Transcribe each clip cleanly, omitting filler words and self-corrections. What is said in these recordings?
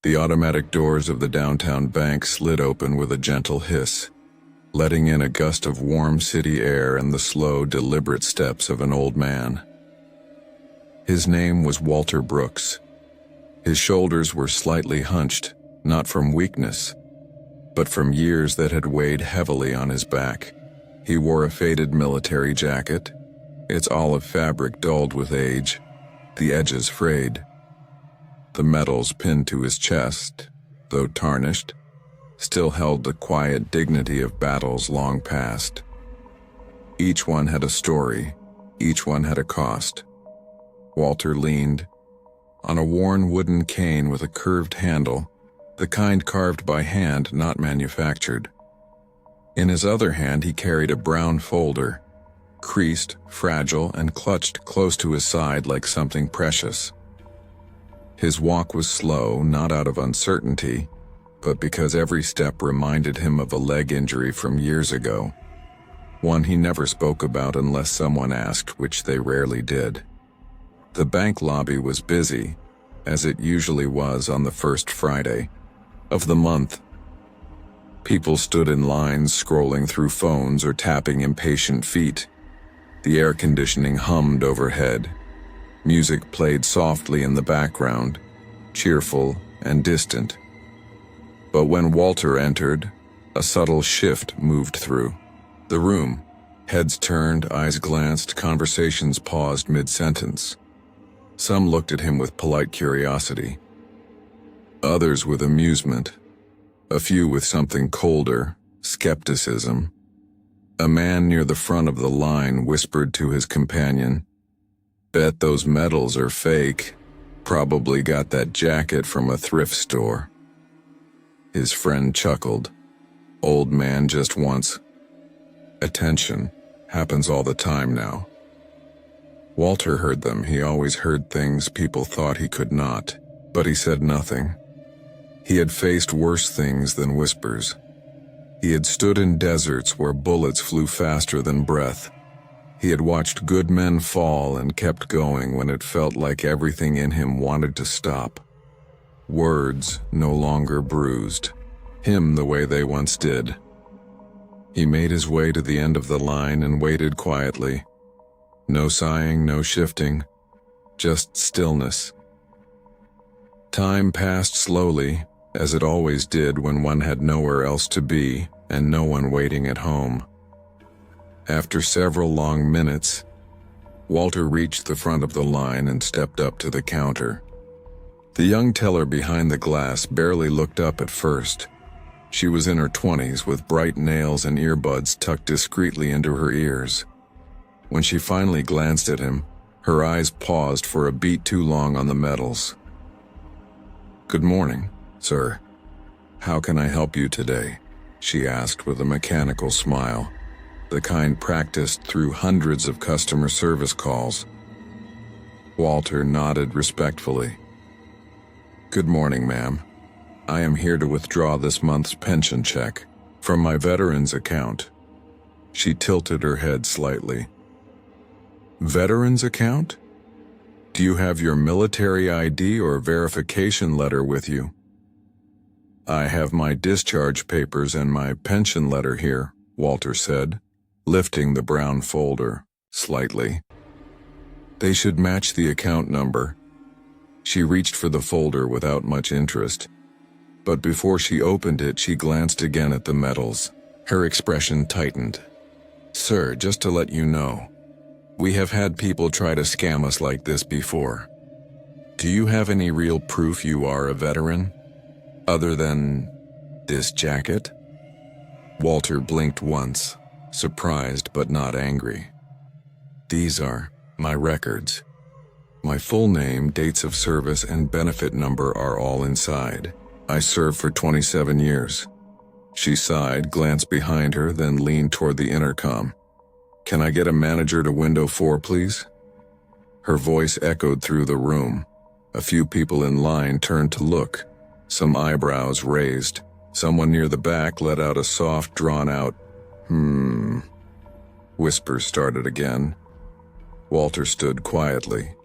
The automatic doors of the downtown bank slid open with a gentle hiss, letting in a gust of warm city air and the slow, deliberate steps of an old man. His name was Walter Brooks. His shoulders were slightly hunched, not from weakness, but from years that had weighed heavily on his back. He wore a faded military jacket, its olive fabric dulled with age, the edges frayed. The medals pinned to his chest, though tarnished, still held the quiet dignity of battles long past. Each one had a story, each one had a cost. Walter leaned on a worn wooden cane with a curved handle, the kind carved by hand, not manufactured. In his other hand he carried a brown folder, creased, fragile, and clutched close to his side like something precious. His walk was slow, not out of uncertainty, but because every step reminded him of a leg injury from years ago, one he never spoke about unless someone asked, which they rarely did. The bank lobby was busy, as it usually was on the first Friday of the month. People stood in lines, scrolling through phones or tapping impatient feet. The air conditioning hummed overhead. Music played softly in the background, cheerful and distant. But when Walter entered, a subtle shift moved through the room. Heads turned, eyes glanced, conversations paused mid-sentence. Some looked at him with polite curiosity, others with amusement, a few with something colder, skepticism. A man near the front of the line whispered to his companion, "Bet those medals are fake. Probably got that jacket from a thrift store." His friend chuckled. "Old man just wants attention. Happens all the time now." Walter heard them. He always heard things people thought he could not, but he said nothing. He had faced worse things than whispers. He had stood in deserts where bullets flew faster than breath. He had watched good men fall and kept going when it felt like everything in him wanted to stop. Words no longer bruised him the way they once did. He made his way to the end of the line and waited quietly. No sighing, no shifting, just stillness. Time passed slowly, as it always did when one had nowhere else to be and no one waiting at home. After several long minutes, Walter reached the front of the line and stepped up to the counter. The young teller behind the glass barely looked up at first. She was in her 20s with bright nails and earbuds tucked discreetly into her ears. When she finally glanced at him, her eyes paused for a beat too long on the medals. "Good morning, sir. How can I help you today?" she asked with a mechanical smile, the kind practiced through hundreds of customer service calls. Walter nodded respectfully. "Good morning, ma'am. I am here to withdraw this month's pension check from my veterans account." She tilted her head slightly. "Veterans account? Do you have your military ID or verification letter with you?" "I have my discharge papers and my pension letter here," Walter said, lifting the brown folder slightly. "They should match the account number." She reached for the folder without much interest, but before she opened it, she glanced again at the medals. Her expression tightened. "Sir, just to let you know, we have had people try to scam us like this before. Do you have any real proof you are a veteran? Other than this jacket?" Walter blinked once, surprised but not angry. "These are my records. My full name, dates of service, and benefit number are all inside. I served for 27 years. She sighed, glanced behind her, then leaned toward the intercom. "Can I get a manager to window 4, please?" Her voice echoed through the room. A few people in line turned to look, some eyebrows raised. Someone near the back let out a soft, drawn-out, Whispers started again. Walter stood quietly.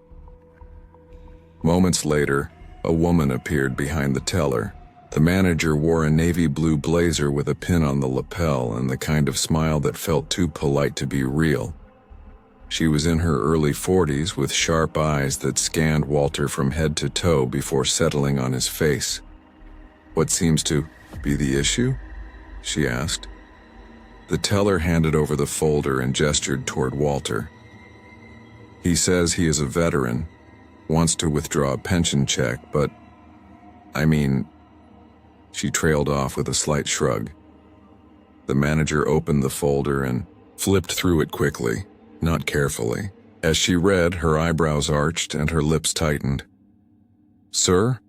Moments later, A woman appeared behind the teller. The manager wore a navy blue blazer with a pin on the lapel and the kind of smile that felt too polite to be real. She was in her early 40s with sharp eyes that scanned Walter from head to toe before settling on his face. "What seems to be the issue?" she asked. The teller handed over the folder and gestured toward Walter. "He says he is a veteran, wants to withdraw a pension check, but She trailed off with a slight shrug. The manager opened the folder and flipped through it quickly, not carefully. As she read, her eyebrows arched and her lips tightened. "Sir?"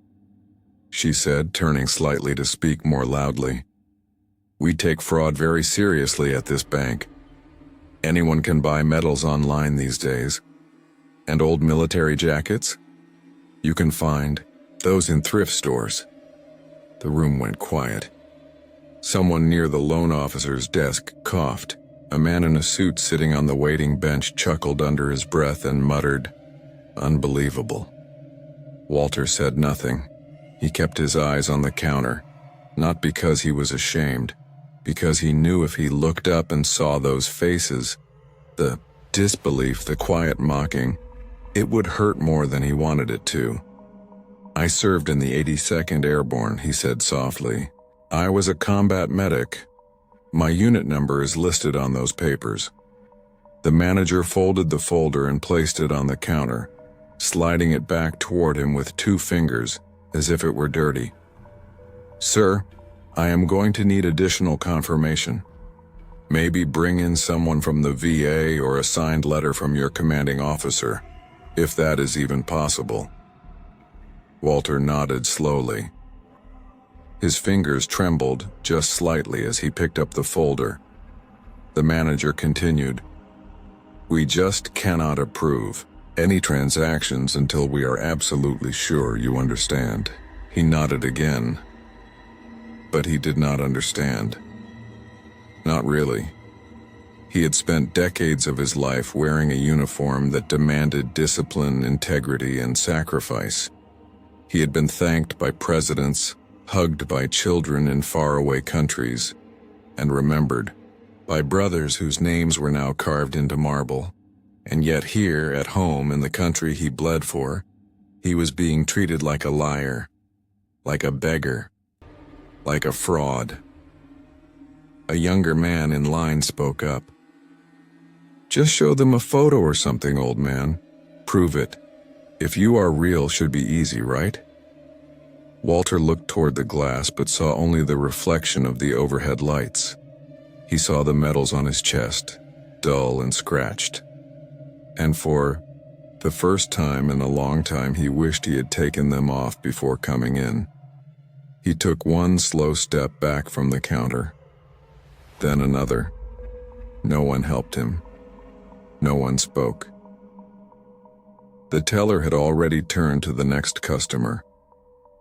she said, turning slightly to speak more loudly. "We take fraud very seriously at this bank. Anyone can buy medals online these days. And old military jackets? You can find those in thrift stores." The room went quiet. Someone near the loan officer's desk coughed. A man in a suit sitting on the waiting bench chuckled under his breath and muttered, "Unbelievable." Walter said nothing. He kept his eyes on the counter, not because he was ashamed, because he knew if he looked up and saw those faces, the disbelief, the quiet mocking, it would hurt more than he wanted it to. "I served in the 82nd Airborne," he said softly. "I was a combat medic. My unit number is listed on those papers." The manager folded the folder and placed it on the counter, sliding it back toward him with 2 fingers, as if it were dirty. "Sir, I am going to need additional confirmation. Maybe bring in someone from the VA or a signed letter from your commanding officer, if that is even possible." Walter nodded slowly. His fingers trembled just slightly as he picked up the folder. The manager continued, "We just cannot approve any transactions until we are absolutely sure you understand." He nodded again. But he did not understand. Not really. He had spent decades of his life wearing a uniform that demanded discipline, integrity, and sacrifice. He had been thanked by presidents, hugged by children in faraway countries, and remembered by brothers whose names were now carved into marble. And yet here, at home in the country he bled for, he was being treated like a liar, like a beggar, like a fraud. A younger man in line spoke up. "Just show them a photo or something, old man. Prove it. If you are real, should be easy, right?" Walter looked toward the glass but saw only the reflection of the overhead lights. He saw the medals on his chest, dull and scratched. And for the first time in a long time he wished he had taken them off before coming in. He took one slow step back from the counter, then another. No one helped him. No one spoke. The teller had already turned to the next customer.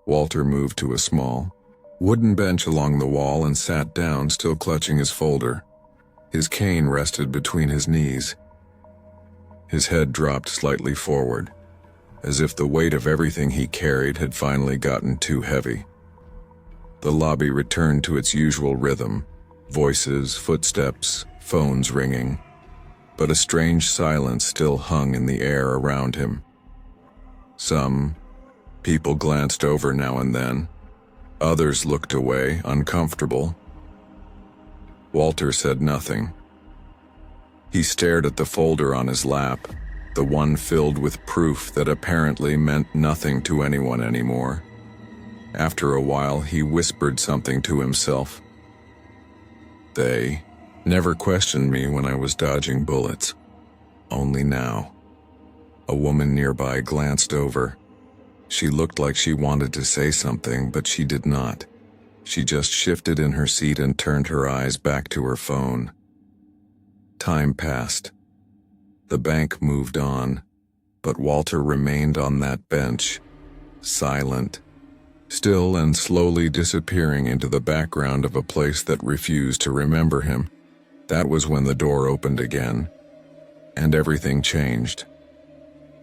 Walter moved to a small, wooden bench along the wall and sat down, still clutching his folder. His cane rested between his knees. His head dropped slightly forward, as if the weight of everything he carried had finally gotten too heavy. The lobby returned to its usual rhythm, voices, footsteps, phones ringing. But a strange silence still hung in the air around him. Some people glanced over now and then. Others looked away, uncomfortable. Walter said nothing. He stared at the folder on his lap, the one filled with proof that apparently meant nothing to anyone anymore. After a while, he whispered something to himself. "They never questioned me when I was dodging bullets. Only now." A woman nearby glanced over. She looked like she wanted to say something, but she did not. She just shifted in her seat and turned her eyes back to her phone. Time passed. The bank moved on, but Walter remained on that bench, silent, still and slowly disappearing into the background of a place that refused to remember him. That was when the door opened again, and everything changed.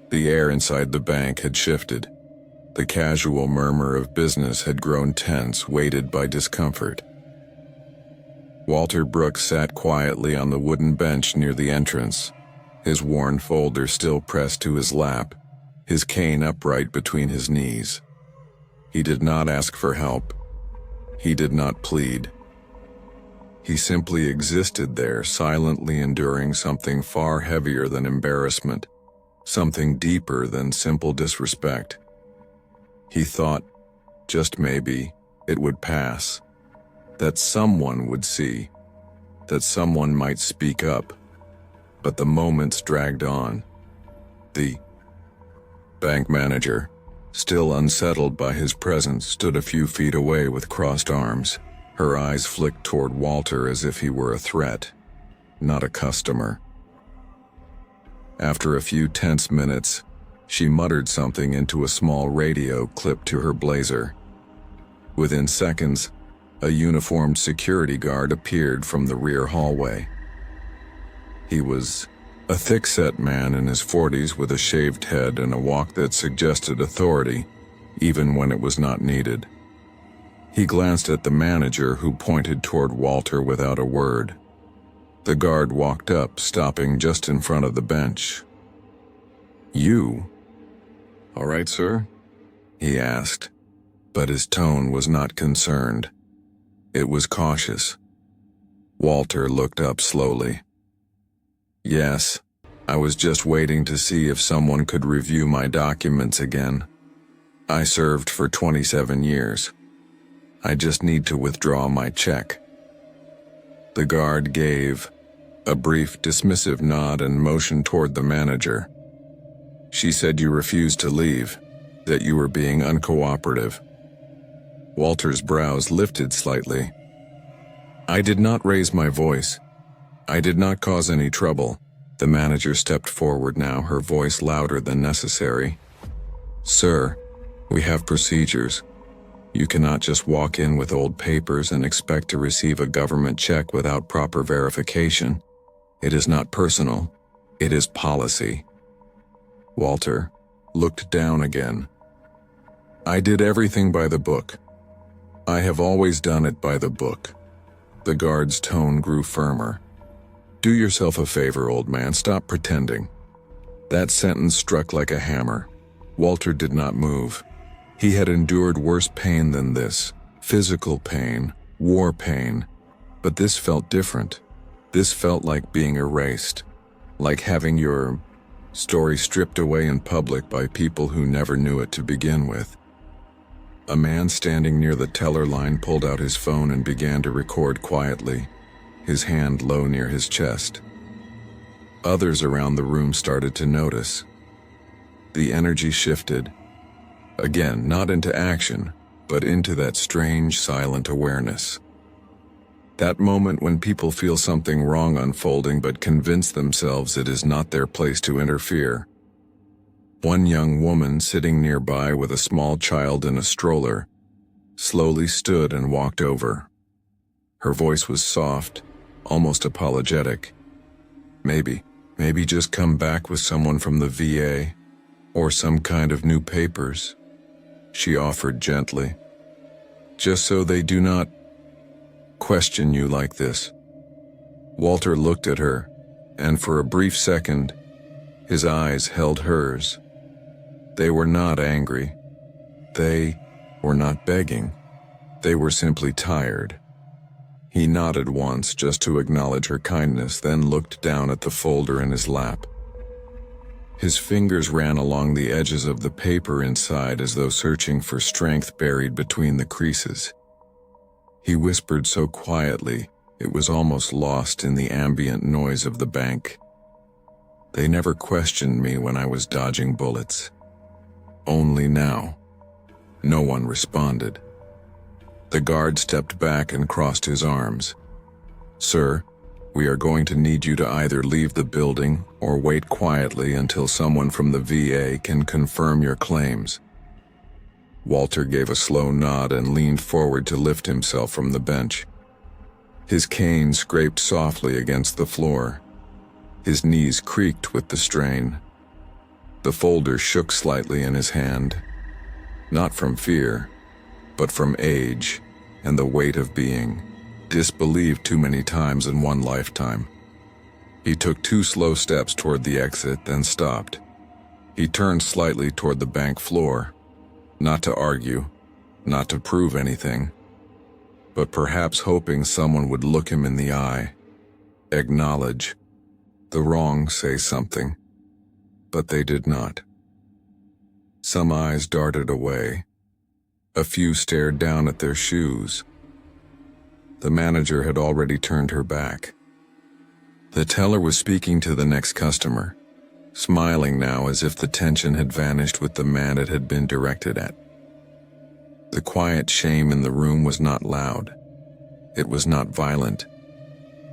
The air inside the bank had shifted. The casual murmur of business had grown tense, weighted by discomfort. Walter Brooks sat quietly on the wooden bench near the entrance, his worn folder still pressed to his lap, his cane upright between his knees. He did not ask for help. He did not plead. He simply existed there, silently enduring something far heavier than embarrassment, something deeper than simple disrespect. He thought, just maybe, it would pass, that someone would see, that someone might speak up. But the moments dragged on. The bank manager, still unsettled by his presence, stood a few feet away with crossed arms. Her eyes flicked toward Walter as if he were a threat, not a customer. After a few tense minutes, she muttered something into a small radio clipped to her blazer. Within seconds, a uniformed security guard appeared from the rear hallway. He was a thick-set man in his 40s with a shaved head and a walk that suggested authority, even when it was not needed. He glanced at the manager, who pointed toward Walter without a word. The guard walked up, stopping just in front of the bench. "You? All right, sir?" he asked, but his tone was not concerned. It was cautious. Walter looked up slowly. "Yes, I was just waiting to see if someone could review my documents again. I served for 27 years. I just need to withdraw my check." The guard gave a brief, dismissive nod and motioned toward the manager. "She said you refused to leave, that you were being uncooperative." Walter's brows lifted slightly. "I did not raise my voice. I did not cause any trouble." The manager stepped forward now, her voice louder than necessary. "Sir, we have procedures. You cannot just walk in with old papers and expect to receive a government check without proper verification. It is not personal. It is policy." Walter looked down again. "I did everything by the book. I have always done it by the book." The guard's tone grew firmer. "Do yourself a favor, old man, stop pretending." That sentence struck like a hammer. Walter did not move. He had endured worse pain than this, physical pain, war pain, but this felt different. This felt like being erased, like having your story stripped away in public by people who never knew it to begin with. A man standing near the teller line pulled out his phone and began to record quietly, his hand low near his chest. Others around the room started to notice. The energy shifted. Again, not into action, but into that strange, silent awareness. That moment when people feel something wrong unfolding but convince themselves it is not their place to interfere. One young woman, sitting nearby with a small child in a stroller, slowly stood and walked over. Her voice was soft, almost apologetic. Maybe just come back with someone from the VA, or some kind of new papers, she offered gently. "Just so they do not question you like this." Walter looked at her, and for a brief second, his eyes held hers. They were not angry. They were not begging. They were simply tired. He nodded once just to acknowledge her kindness, then looked down at the folder in his lap. His fingers ran along the edges of the paper inside as though searching for strength buried between the creases. He whispered so quietly, it was almost lost in the ambient noise of the bank. "They never questioned me when I was dodging bullets. Only now." No one responded. The guard stepped back and crossed his arms. "Sir, we are going to need you to either leave the building or wait quietly until someone from the VA can confirm your claims." Walter gave a slow nod and leaned forward to lift himself from the bench. His cane scraped softly against the floor. His knees creaked with the strain. The folder shook slightly in his hand. Not from fear, but from age and the weight of being disbelieved too many times in one lifetime. He took 2 slow steps toward the exit, then stopped. He turned slightly toward the bank floor, not to argue, not to prove anything, but perhaps hoping someone would look him in the eye, acknowledge the wrong, say something. But they did not. Some eyes darted away. A few stared down at their shoes. The manager had already turned her back. The teller was speaking to the next customer, smiling now as if the tension had vanished with the man it had been directed at. The quiet shame in the room was not loud. It was not violent.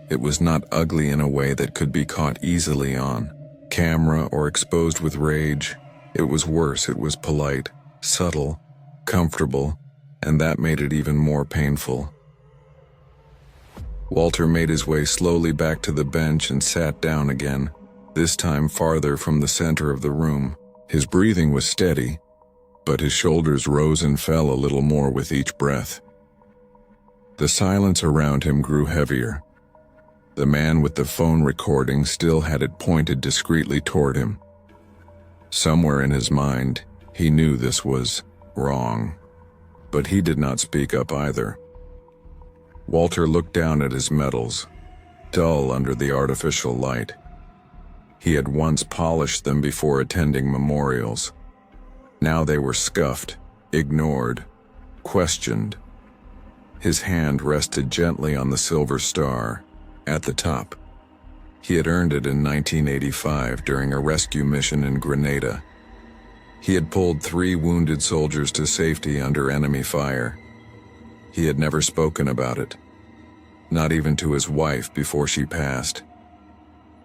It was not ugly in a way that could be caught easily on camera or exposed with rage. It was worse. It was polite, subtle, comfortable, and that made it even more painful. Walter made his way slowly back to the bench and sat down again, this time farther from the center of the room. His breathing was steady, but his shoulders rose and fell a little more with each breath. The silence around him grew heavier. The man with the phone recording still had it pointed discreetly toward him. Somewhere in his mind, he knew this was wrong, but he did not speak up either. Walter looked down at his medals, dull under the artificial light. He had once polished them before attending memorials. Now they were scuffed, ignored, questioned. His hand rested gently on the silver star, at the top. He had earned it in 1985 during a rescue mission in Grenada. He had pulled 3 wounded soldiers to safety under enemy fire. He had never spoken about it, not even to his wife before she passed.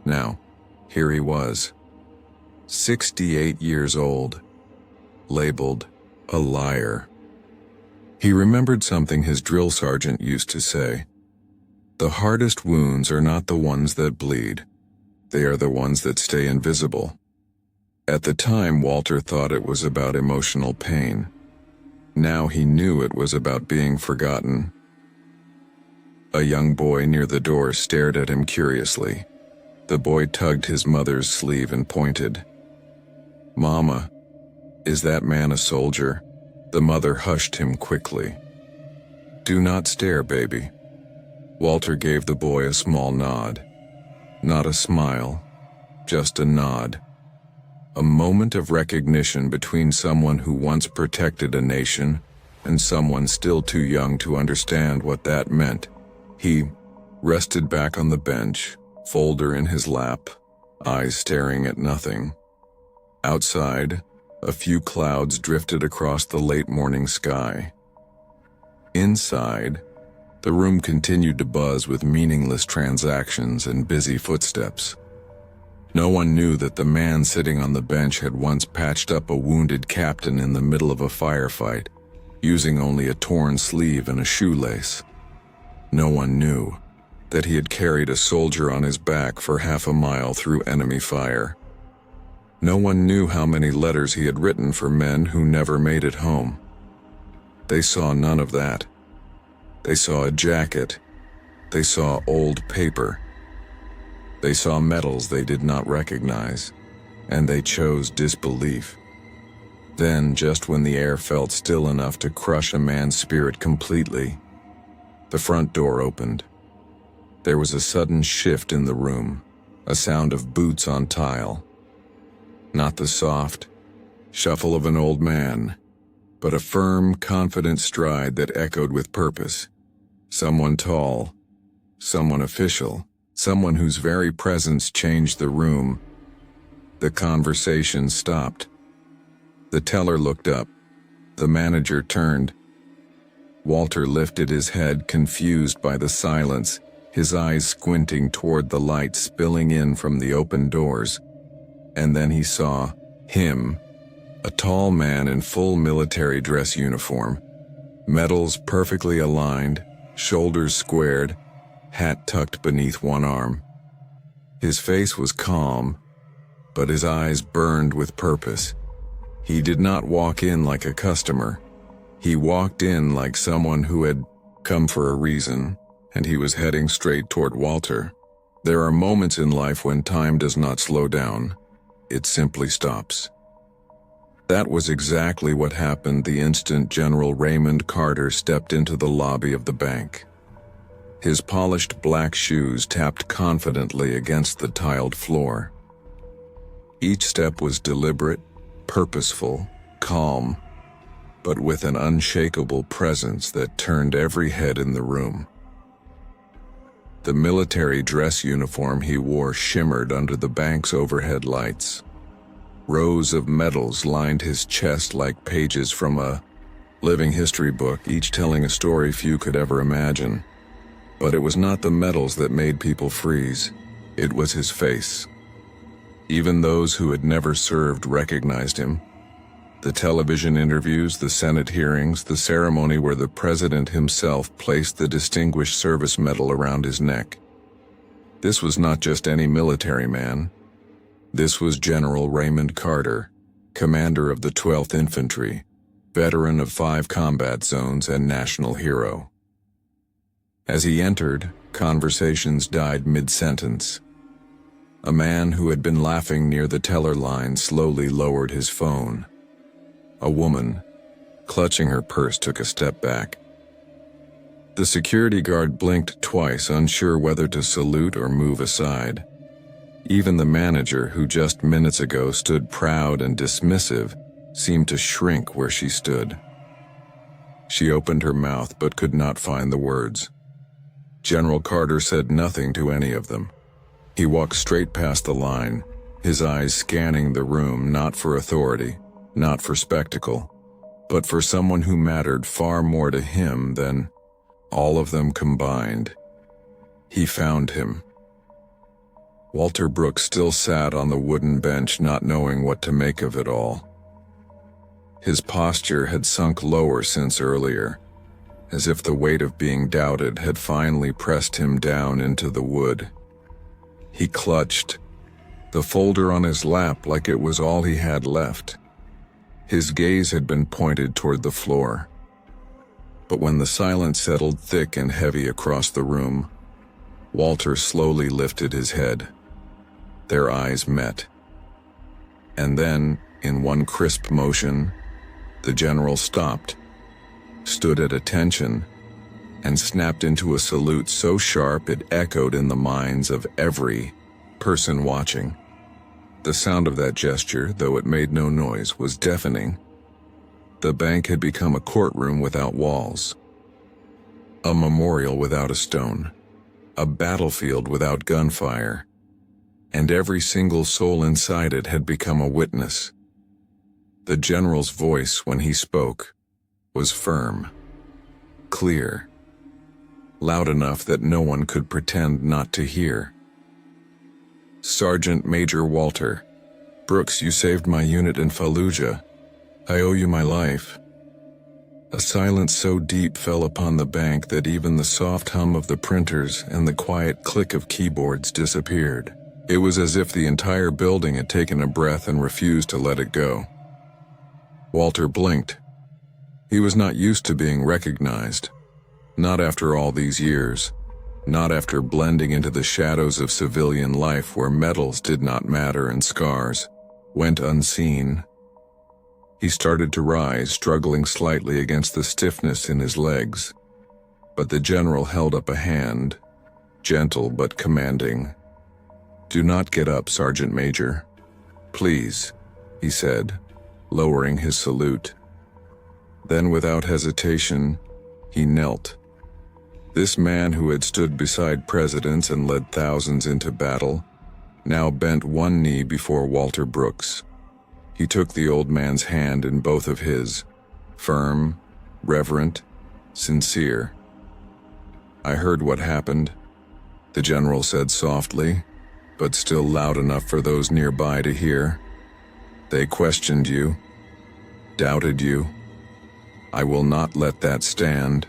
Now, here he was, 68 years old, labeled a liar. He remembered something his drill sergeant used to say. The hardest wounds are not the ones that bleed. They are the ones that stay invisible. At the time, Walter thought it was about emotional pain. Now he knew it was about being forgotten. A young boy near the door stared at him curiously. The boy tugged his mother's sleeve and pointed. "Mama, is that man a soldier?" The mother hushed him quickly. "Do not stare, baby." Walter gave the boy a small nod. Not a smile, just a nod. A moment of recognition between someone who once protected a nation and someone still too young to understand what that meant. He rested back on the bench, folder in his lap, eyes staring at nothing. Outside, a few clouds drifted across the late morning sky. Inside, the room continued to buzz with meaningless transactions and busy footsteps. No one knew that the man sitting on the bench had once patched up a wounded captain in the middle of a firefight, using only a torn sleeve and a shoelace. No one knew that he had carried a soldier on his back for half a mile through enemy fire. No one knew how many letters he had written for men who never made it home. They saw none of that. They saw a jacket. They saw old paper. They saw medals they did not recognize, and they chose disbelief. Then, just when the air felt still enough to crush a man's spirit completely, the front door opened. There was a sudden shift in the room, a sound of boots on tile. Not the soft shuffle of an old man, but a firm, confident stride that echoed with purpose. Someone tall, someone official, someone whose very presence changed the room. The conversation stopped. The teller looked up. The manager turned. Walter lifted his head, confused by the silence, his eyes squinting toward the light spilling in from the open doors. And then he saw him, a tall man in full military dress uniform, medals perfectly aligned, shoulders squared, hat tucked beneath one arm. His face was calm, but his eyes burned with purpose. He did not walk in like a customer. He walked in like someone who had come for a reason, and he was heading straight toward Walter. There are moments in life when time does not slow down. It simply stops. That was exactly what happened the instant General Raymond Carter stepped into the lobby of the bank. His polished black shoes tapped confidently against the tiled floor. Each step was deliberate, purposeful, calm, but with an unshakable presence that turned every head in the room. The military dress uniform he wore shimmered under the bank's overhead lights. Rows of medals lined his chest like pages from a living history book, each telling a story few could ever imagine. But it was not the medals that made people freeze. It was his face. Even those who had never served recognized him. The television interviews, the Senate hearings, the ceremony where the president himself placed the Distinguished Service Medal around his neck. This was not just any military man. This was General Raymond Carter, commander of the 12th Infantry, veteran of 5 combat zones and national hero. As he entered, conversations died mid-sentence. A man who had been laughing near the teller line slowly lowered his phone. A woman, clutching her purse, took a step back. The security guard blinked twice, unsure whether to salute or move aside. Even the manager, who just minutes ago stood proud and dismissive, seemed to shrink where she stood. She opened her mouth but could not find the words. General Carter said nothing to any of them. He walked straight past the line, his eyes scanning the room, not for authority, not for spectacle, but for someone who mattered far more to him than all of them combined. He found him. Walter Brooks still sat on the wooden bench, not knowing what to make of it all. His posture had sunk lower since earlier, as if the weight of being doubted had finally pressed him down into the wood. He clutched the folder on his lap like it was all he had left. His gaze had been pointed toward the floor. But when the silence settled thick and heavy across the room, Walter slowly lifted his head. Their eyes met. And then, in one crisp motion, the general stopped, stood at attention, and snapped into a salute so sharp it echoed in the minds of every person watching. The sound of that gesture, though it made no noise, was deafening. The bank had become a courtroom without walls, a memorial without a stone, a battlefield without gunfire, and every single soul inside it had become a witness. The general's voice, when he spoke, was firm, clear, loud enough that no one could pretend not to hear. Sergeant Major Walter Brooks, you saved my unit in Fallujah. I owe you my life. A silence so deep fell upon the bank that even the soft hum of the printers and the quiet click of keyboards disappeared. It was as if the entire building had taken a breath and refused to let it go. Walter blinked. He was not used to being recognized. Not after all these years. Not after blending into the shadows of civilian life where medals did not matter and scars went unseen. He started to rise, struggling slightly against the stiffness in his legs. But the general held up a hand, gentle but commanding. "Do not get up, Sergeant Major. Please," he said, lowering his salute. Then, without hesitation, he knelt. This man who had stood beside presidents and led thousands into battle, now bent one knee before Walter Brooks. He took the old man's hand in both of his, firm, reverent, sincere. "I heard what happened," the general said softly, but still loud enough for those nearby to hear. "They questioned you, doubted you. I will not let that stand."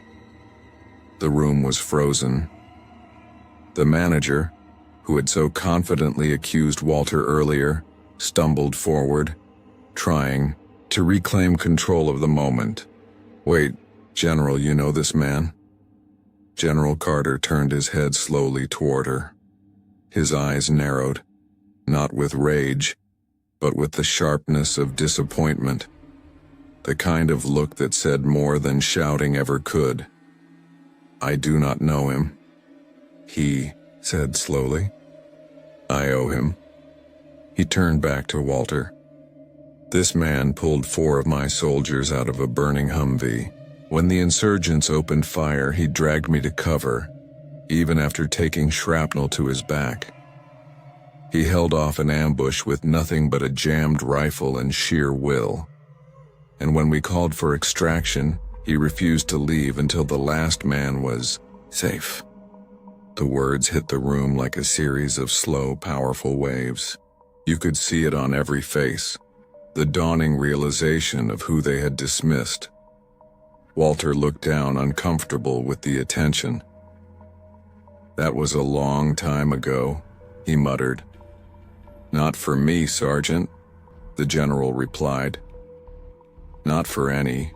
The room was frozen. The manager, who had so confidently accused Walter earlier, stumbled forward, trying to reclaim control of the moment. Wait, General, you know this man? General Carter turned his head slowly toward her. His eyes narrowed, not with rage, but with the sharpness of disappointment. The kind of look that said more than shouting ever could. I do not know him, he said slowly. I owe him. He turned back to Walter. This man pulled 4 of my soldiers out of a burning Humvee. When the insurgents opened fire, he dragged me to cover, even after taking shrapnel to his back. He held off an ambush with nothing but a jammed rifle and sheer will. And when we called for extraction, he refused to leave until the last man was safe. The words hit the room like a series of slow, powerful waves. You could see it on every face, the dawning realization of who they had dismissed. Walter looked down, uncomfortable with the attention. That was a long time ago, he muttered. Not for me, Sergeant, the general replied. Not for any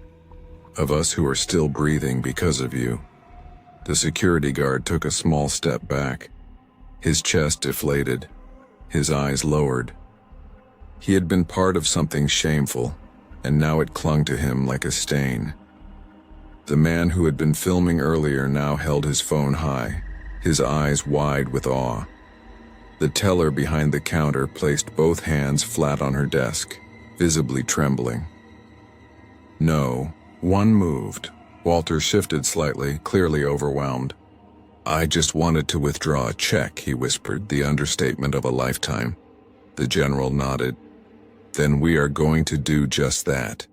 of us who are still breathing because of you. The security guard took a small step back. His chest deflated, his eyes lowered. He had been part of something shameful, and now it clung to him like a stain. The man who had been filming earlier now held his phone high, his eyes wide with awe. The teller behind the counter placed both hands flat on her desk, visibly trembling. No, one moved. Walter shifted slightly, clearly overwhelmed. I just wanted to withdraw a check, he whispered, the understatement of a lifetime. The general nodded. Then we are going to do just that.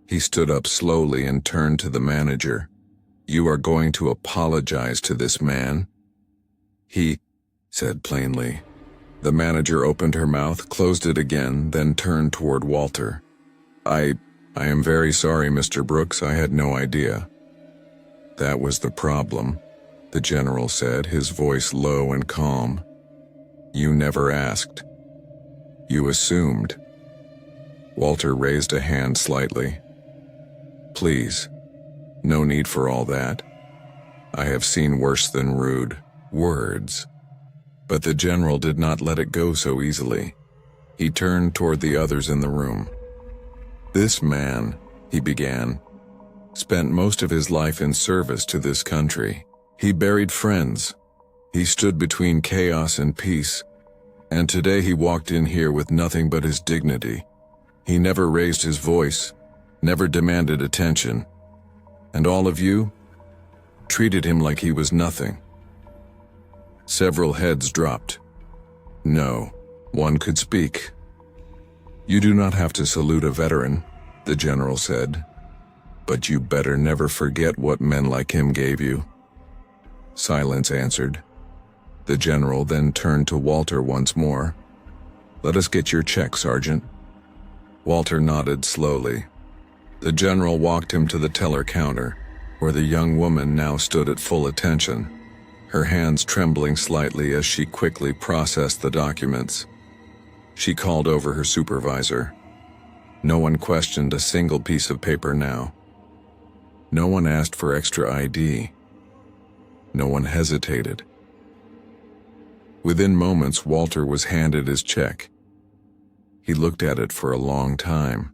He stood up slowly and turned to the manager. You are going to apologize to this man? He said plainly. The manager opened her mouth, closed it again, then turned toward Walter. I am very sorry, Mr. Brooks. I had no idea. That was the problem, the general said, his voice low and calm. You never asked. You assumed. Walter raised a hand slightly. Please, no need for all that. I have seen worse than rude words. But the general did not let it go so easily. He turned toward the others in the room. This man, he began, spent most of his life in service to this country. He buried friends. He stood between chaos and peace. And today he walked in here with nothing but his dignity. He never raised his voice, never demanded attention. And all of you treated him like he was nothing. Several heads dropped. No, one could speak. You do not have to salute a veteran, the general said. But you better never forget what men like him gave you. Silence answered. The general then turned to Walter once more. Let us get your check, Sergeant. Walter nodded slowly. The general walked him to the teller counter, where the young woman now stood at full attention, her hands trembling slightly as she quickly processed the documents. She called over her supervisor. No one questioned a single piece of paper now. No one asked for extra ID. No one hesitated. Within moments, Walter was handed his check. He looked at it for a long time.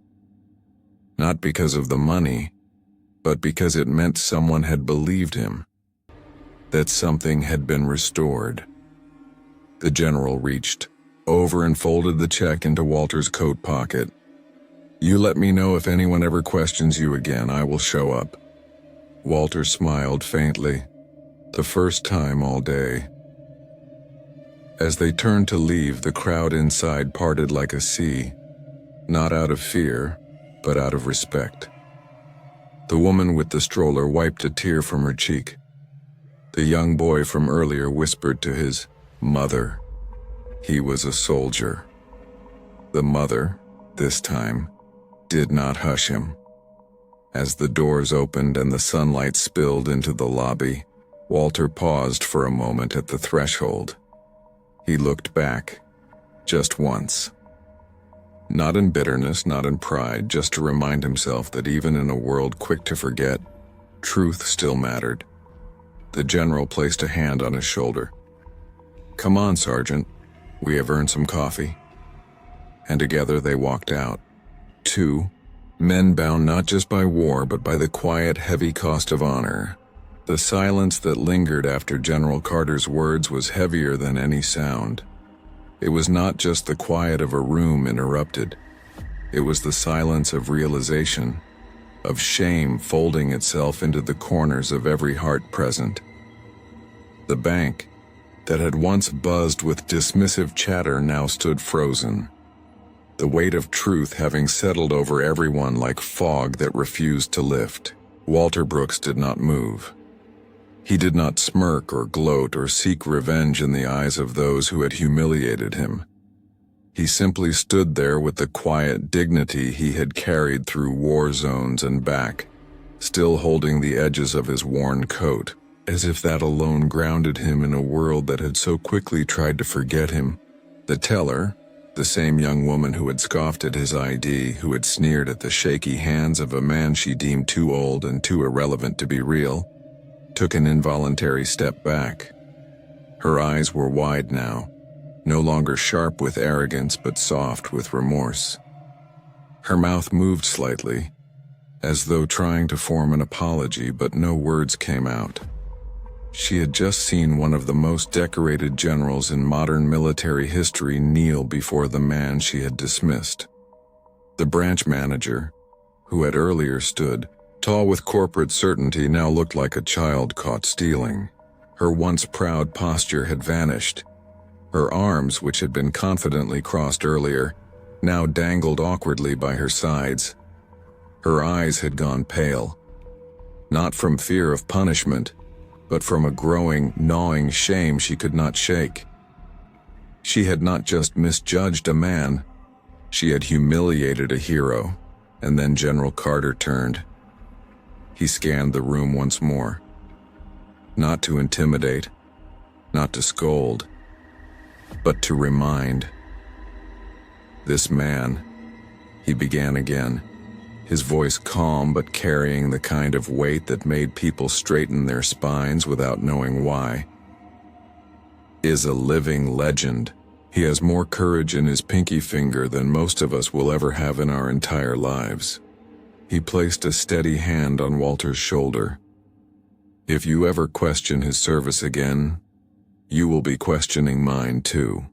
Not because of the money, but because it meant someone had believed him, that something had been restored. The general reached over and folded the check into Walter's coat pocket. You let me know if anyone ever questions you again. I will show up. Walter smiled faintly, the first time all day. As they turned to leave, the crowd inside parted like a sea, not out of fear, but out of respect. The woman with the stroller wiped a tear from her cheek. The young boy from earlier whispered to his mother. He was a soldier. The mother, this time, did not hush him. As the doors opened and the sunlight spilled into the lobby, Walter paused for a moment at the threshold. He looked back, just once. Not in bitterness, not in pride, just to remind himself that even in a world quick to forget, truth still mattered. The general placed a hand on his shoulder. "Come on, Sergeant. We have earned some coffee." And together they walked out. Two men bound not just by war, but by the quiet, heavy cost of honor. The silence that lingered after General Carter's words was heavier than any sound. It was not just the quiet of a room interrupted. It was the silence of realization, of shame folding itself into the corners of every heart present. The bank, that had once buzzed with dismissive chatter, now stood frozen, the weight of truth having settled over everyone like fog that refused to lift. Walter Brooks did not move. He did not smirk or gloat or seek revenge in the eyes of those who had humiliated him. He simply stood there with the quiet dignity he had carried through war zones and back, still holding the edges of his worn coat, as if that alone grounded him in a world that had so quickly tried to forget him. The teller, the same young woman who had scoffed at his ID, who had sneered at the shaky hands of a man she deemed too old and too irrelevant to be real, took an involuntary step back. Her eyes were wide now, no longer sharp with arrogance but soft with remorse. Her mouth moved slightly, as though trying to form an apology, but no words came out. She had just seen one of the most decorated generals in modern military history kneel before the man she had dismissed. The branch manager, who had earlier stood tall with corporate certainty, now looked like a child caught stealing. Her once proud posture had vanished. Her arms, which had been confidently crossed earlier, now dangled awkwardly by her sides. Her eyes had gone pale, not from fear of punishment, but from a growing, gnawing shame she could not shake. She had not just misjudged a man, she had humiliated a hero. And then General Carter turned. He scanned the room once more. Not to intimidate, not to scold, but to remind. "This man," he began again, his voice calm but carrying the kind of weight that made people straighten their spines without knowing why, "is a living legend. He has more courage in his pinky finger than most of us will ever have in our entire lives." He placed a steady hand on Walter's shoulder. "If you ever question his service again, you will be questioning mine too."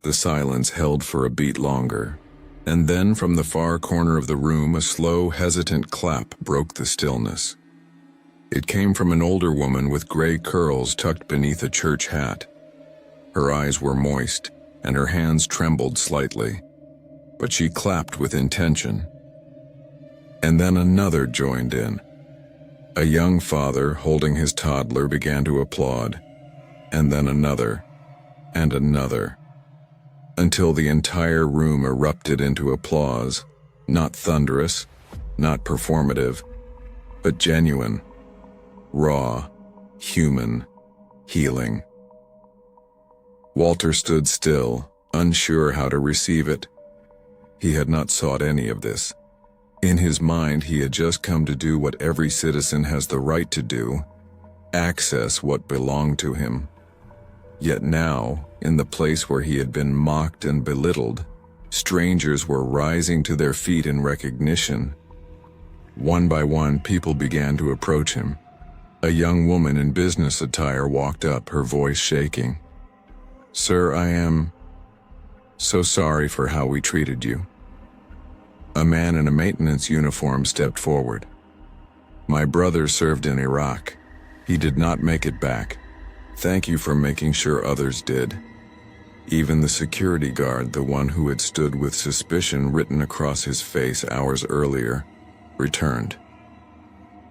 The silence held for a beat longer, and then from the far corner of the room a slow, hesitant clap broke the stillness. It came from an older woman with gray curls tucked beneath a church hat. Her eyes were moist, and her hands trembled slightly, but she clapped with intention. And then another joined in. A young father holding his toddler began to applaud, and then another, and another, until the entire room erupted into applause, not thunderous, not performative, but genuine, raw, human, healing. Walter stood still, unsure how to receive it. He had not sought any of this. In his mind, he had just come to do what every citizen has the right to do, access what belonged to him. Yet now, in the place where he had been mocked and belittled, strangers were rising to their feet in recognition. One by one, people began to approach him. A young woman in business attire walked up, her voice shaking. "Sir, I am so sorry for how we treated you." A man in a maintenance uniform stepped forward. "My brother served in Iraq. He did not make it back. Thank you for making sure others did." Even the security guard, the one who had stood with suspicion written across his face hours earlier, returned.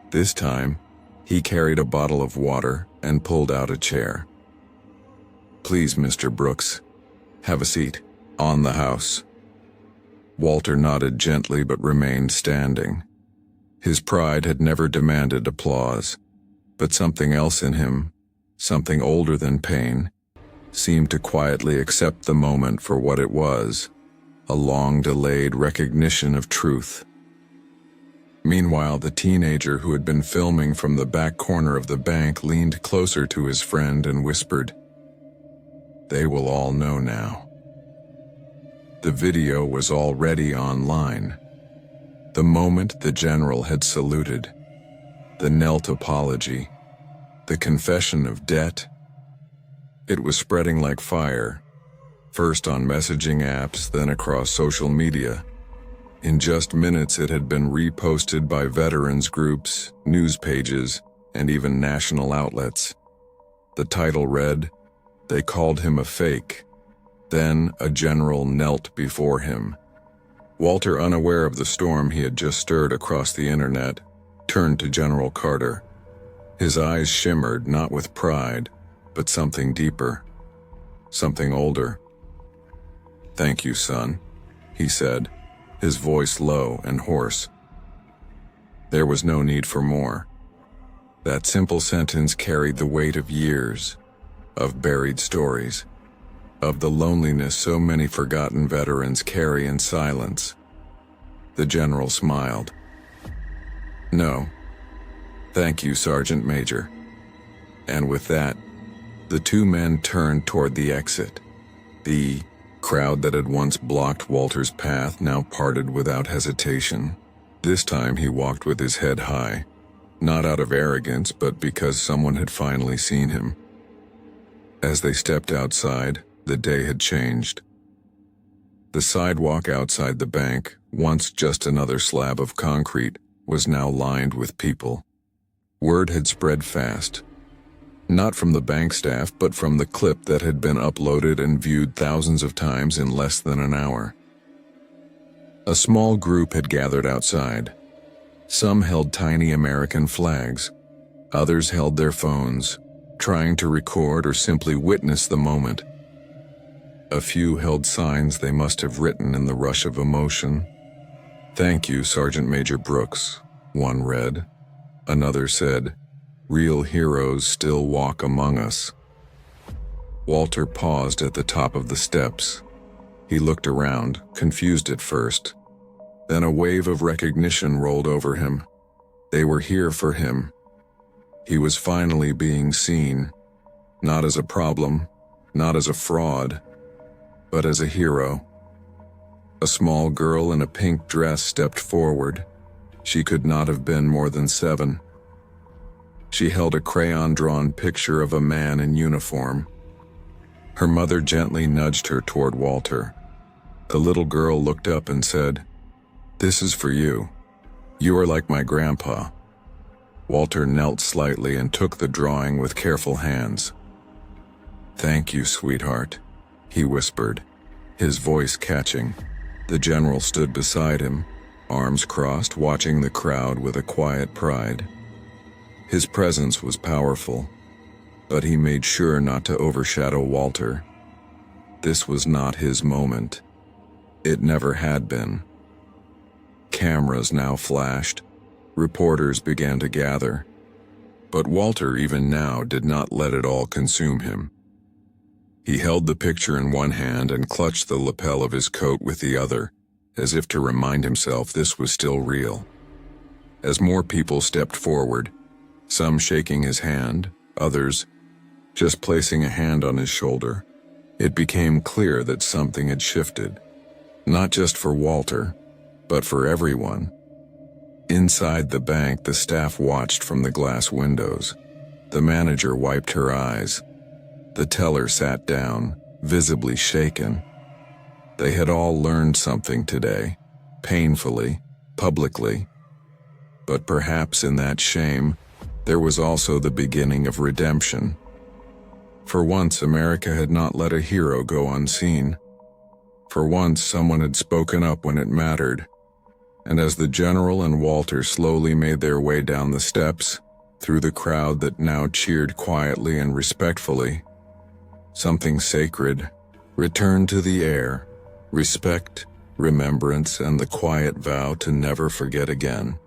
This time, he carried a bottle of water and pulled out a chair. "Please, Mr. Brooks, have a seat. On the house." Walter nodded gently but remained standing. His pride had never demanded applause, but something else in him, something older than pain, seemed to quietly accept the moment for what it was, a long-delayed recognition of truth. Meanwhile, the teenager who had been filming from the back corner of the bank leaned closer to his friend and whispered, "They will all know now." The video was already online. The moment the general had saluted, the knelt apology, the confession of debt, it was spreading like fire, first on messaging apps, then across social media. In just minutes, it had been reposted by veterans groups, news pages, and even national outlets. The title read, "They called him a fake." Then a general knelt before him. Walter, unaware of the storm he had just stirred across the internet, turned to General Carter. His eyes shimmered, not with pride, but something deeper, something older. "Thank you, son," he said, his voice low and hoarse. There was no need for more. That simple sentence carried the weight of years, of buried stories, of the loneliness so many forgotten veterans carry in silence. The general smiled. "No. Thank you, Sergeant Major." And with that, the two men turned toward the exit. The crowd that had once blocked Walter's path now parted without hesitation. This time he walked with his head high, not out of arrogance, but because someone had finally seen him. As they stepped outside, the day had changed. The sidewalk outside the bank, once just another slab of concrete, was now lined with people. Word had spread fast. Not from the bank staff, but from the clip that had been uploaded and viewed thousands of times in less than an hour. A small group had gathered outside. Some held tiny American flags. Others held their phones, trying to record or simply witness the moment. A few held signs they must have written in the rush of emotion. "Thank you, Sergeant Major Brooks," one read. Another said, "Real heroes still walk among us." Walter paused at the top of the steps. He looked around, confused at first. Then a wave of recognition rolled over him. They were here for him. He was finally being seen, not as a problem, not as a fraud, but as a hero. A small girl in a pink dress stepped forward. She could not have been more than 7. She held a crayon-drawn picture of a man in uniform. Her mother gently nudged her toward Walter. The little girl looked up and said, "This is for you. You are like my grandpa." Walter knelt slightly and took the drawing with careful hands. "Thank you, sweetheart," he whispered, his voice catching. The general stood beside him, arms crossed, watching the crowd with a quiet pride. His presence was powerful, but he made sure not to overshadow Walter. This was not his moment. It never had been. Cameras now flashed. Reporters began to gather. But Walter, even now, did not let it all consume him. He held the picture in one hand and clutched the lapel of his coat with the other, as if to remind himself this was still real. As more people stepped forward, some shaking his hand, others just placing a hand on his shoulder, it became clear that something had shifted. Not just for Walter, but for everyone. Inside the bank, the staff watched from the glass windows. The manager wiped her eyes. The teller sat down, visibly shaken. They had all learned something today, painfully, publicly. But perhaps in that shame, there was also the beginning of redemption. For once, America had not let a hero go unseen. For once, someone had spoken up when it mattered. And as the general and Walter slowly made their way down the steps, through the crowd that now cheered quietly and respectfully, something sacred returned to the air: respect, remembrance, and the quiet vow to never forget again.